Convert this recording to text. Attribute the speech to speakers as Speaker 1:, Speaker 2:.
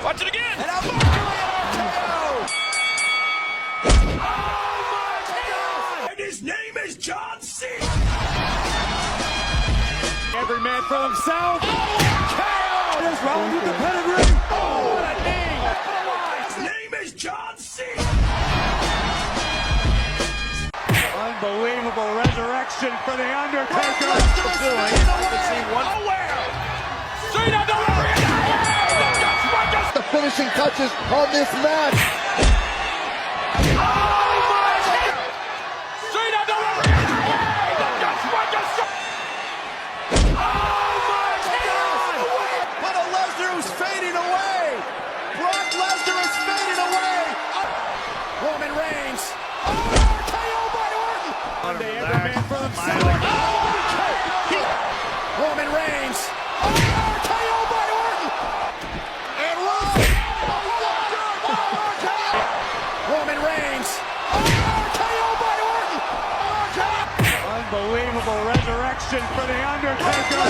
Speaker 1: Watch it again.
Speaker 2: And a RKO. Oh my God!
Speaker 1: And his name is John C.
Speaker 2: Every man for himself. KO. There's Rollins with the pedigree. Oh, what a knee.
Speaker 1: His name is John C.
Speaker 2: Unbelievable resurrection for the Undertaker.
Speaker 3: The finishing touches on this match.
Speaker 2: But a Lesnar who's fading away. Brock Lesnar is fading away. Roman Reigns. KO by Orton. Every man for himself. Roman Reigns. KO by Orton. And Roman Reigns. KO by Orton. Unbelievable resurrection for the Undertaker.